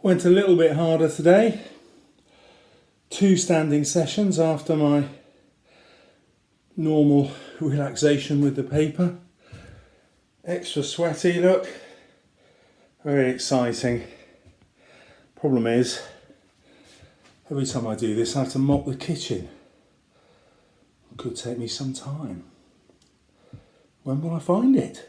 Went a little bit harder today. 2 standing sessions after my normal relaxation with the paper. Extra sweaty, look. Very exciting. Problem is, every time I do this I have to mop the kitchen. It could take me some time. When will I find it?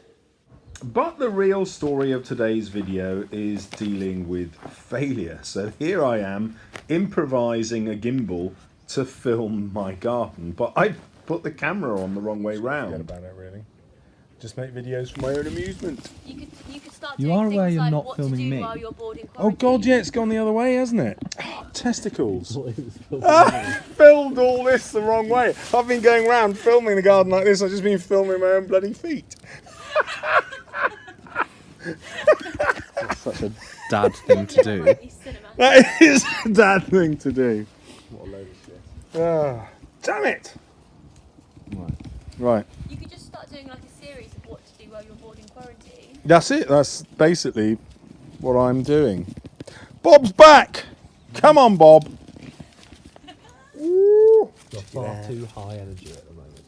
But the real story of today's video is dealing with failure. So here I am improvising a gimbal to film my garden, but I put the camera on the wrong way round. Forget about it, really. Just make videos for my own amusement. You could start You doing are aware things you're like not what filming to do me? while you're bored in Oh quarantine. God, yeah, it's gone the other way, hasn't it? Oh, testicles. I filmed all this the wrong way. I've been going around filming the garden like this. I've just been filming my own bloody feet. That's such a dad thing to do. Cinema. That is a dad thing to do. What a load of shit. Ah, damn it. Right. Right. You could just start doing like a series of what to do while you're bored in quarantine. That's it. That's basically what I'm doing. Bob's back. Come on, Bob. Woo. You're far too high energy at the moment.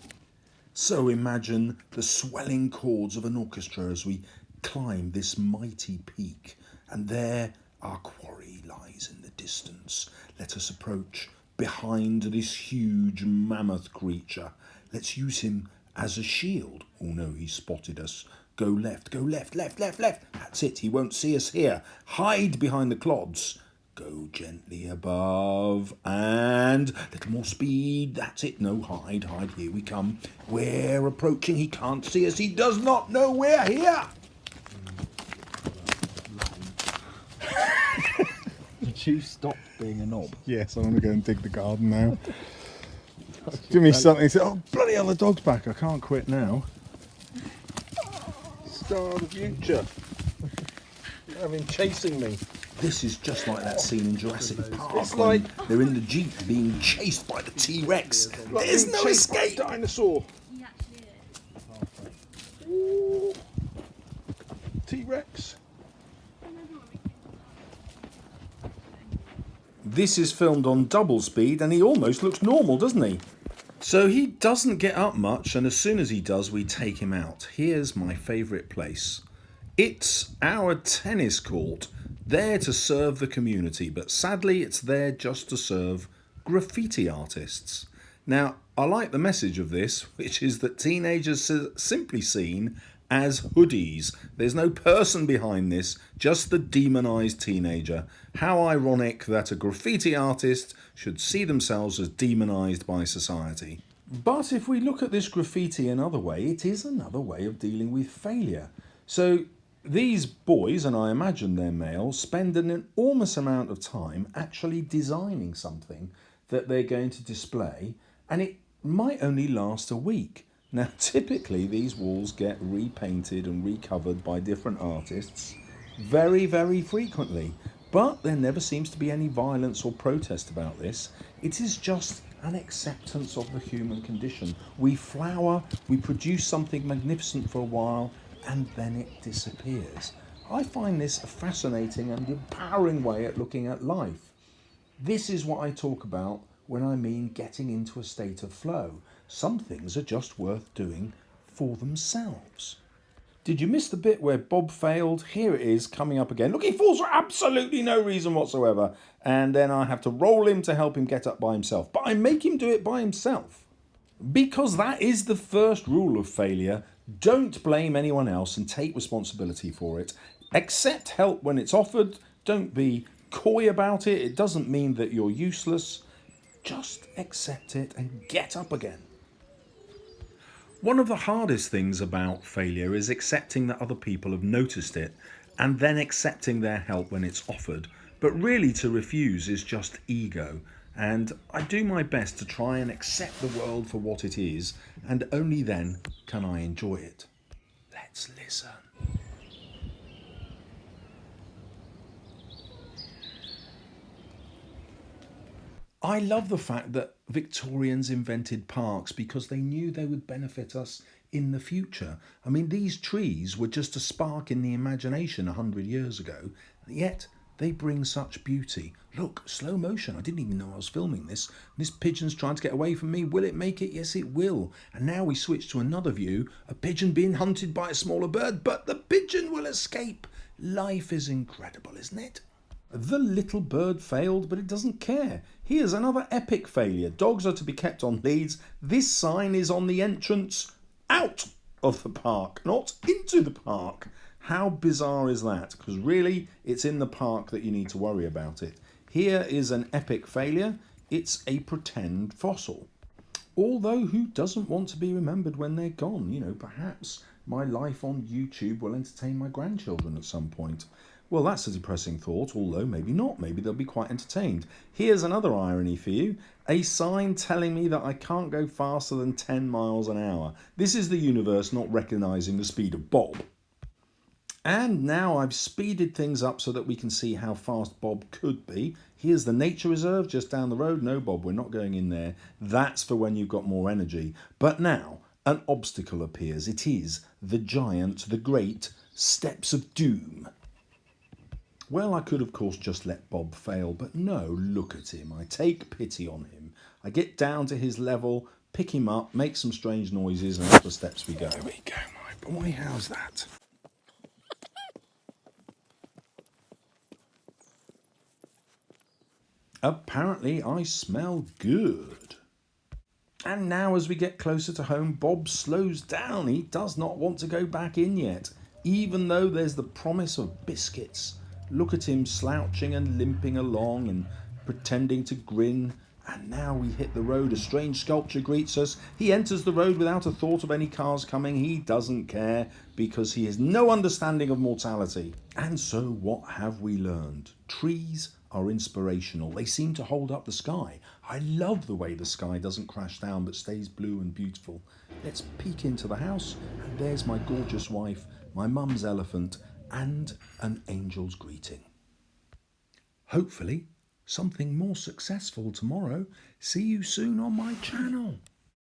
So imagine the swelling chords of an orchestra as we climb this mighty peak, and there our quarry lies in the distance. Let us approach behind this huge mammoth creature. Let's use him as a shield. Oh no, he spotted us. Go left, left, left. That's it, he won't see us here. Hide behind the clods. Go gently above, and a little more speed. That's it. No, hide. Here we come. We're approaching. He can't see us. He does not know we're here. Did you stop being a knob? Yes, I'm going to go and dig the garden now. Give me something. Oh, bloody hell, the dog's back. I can't quit now. Star of the future. I've been chasing me. This is just like that scene in Jurassic Park. It's when like- they're in the Jeep being chased by the T-Rex. Like There's being no chased by a escape. Dinosaur. He actually is. Ooh. T-Rex. This is filmed on double speed and he almost looks normal, doesn't he? So he doesn't get up much, and as soon as he does, we take him out. Here's my favourite place. It's our tennis court, there to serve the community, but sadly it's there just to serve graffiti artists. Now, I like the message of this, which is that teenagers are simply seen as hoodies. There's no person behind this, just the demonised teenager. How ironic that a graffiti artist should see themselves as demonised by society. But if we look at this graffiti another way, it is another way of dealing with failure. So these boys, and I imagine they're male, spend an enormous amount of time actually designing something that they're going to display, and it might only last a week. Now, typically these walls get repainted and recovered by different artists very, very frequently, but there never seems to be any violence or protest about this. It is just an acceptance of the human condition. We flower, we produce something magnificent for a while, and then it disappears. I find this a fascinating and empowering way at looking at life. This is what I talk about when I mean getting into a state of flow. Some things are just worth doing for themselves. Did you miss the bit where Bob failed? Here it is coming up again. Look, he falls for absolutely no reason whatsoever. And then I have to roll him to help him get up by himself. But I make him do it by himself. Because that is the first rule of failure. Don't blame anyone else and take responsibility for it. Accept help when it's offered. Don't be coy about it. It doesn't mean that you're useless. Just accept it and get up again. One of the hardest things about failure is accepting that other people have noticed it and then accepting their help when it's offered. But really to refuse is just ego. And I do my best to try and accept the world for what it is, and only then can I enjoy it. Let's listen. I love the fact that Victorians invented parks because they knew they would benefit us in the future. I mean, these trees were just a spark in the imagination 100 years ago, yet They bring such beauty. Look, slow motion. I didn't even know I was filming this. This pigeon's trying to get away from me. Will it make it? Yes, it will. And now we switch to another view. A pigeon being hunted by a smaller bird, but the pigeon will escape. Life is incredible, isn't it? The little bird failed, but it doesn't care. Here's another epic failure. Dogs are to be kept on leads. This sign is on the entrance out of the park, not into the park. How bizarre is that? Because really, it's in the park that you need to worry about it. Here is an epic failure. It's a pretend fossil. Although, who doesn't want to be remembered when they're gone? You know, perhaps my life on YouTube will entertain my grandchildren at some point. Well, that's a depressing thought, although maybe not. Maybe they'll be quite entertained. Here's another irony for you. A sign telling me that I can't go faster than 10 miles an hour. This is the universe not recognising the speed of Bob. And now I've speeded things up so that we can see how fast Bob could be. Here's the nature reserve just down the road. No, Bob, we're not going in there. That's for when you've got more energy. But now an obstacle appears. It is the giant, the great Steps of Doom. Well, I could, of course, just let Bob fail, but no, look at him. I take pity on him. I get down to his level, pick him up, make some strange noises, and up the steps we go. There we go, my boy. How's that? Apparently, I smell good. And now, as we get closer to home, Bob slows down. He does not want to go back in yet, even though there's the promise of biscuits. Look at him slouching and limping along and pretending to grin. And now we hit the road. A strange sculpture greets us. He enters the road without a thought of any cars coming. He doesn't care because he has no understanding of mortality. And so what have we learned? Trees are inspirational. They seem to hold up the sky. I love the way the sky doesn't crash down but stays blue and beautiful. Let's peek into the house, and there's my gorgeous wife, my mum's elephant, and an angel's greeting. Hopefully something more successful tomorrow. See you soon on my channel.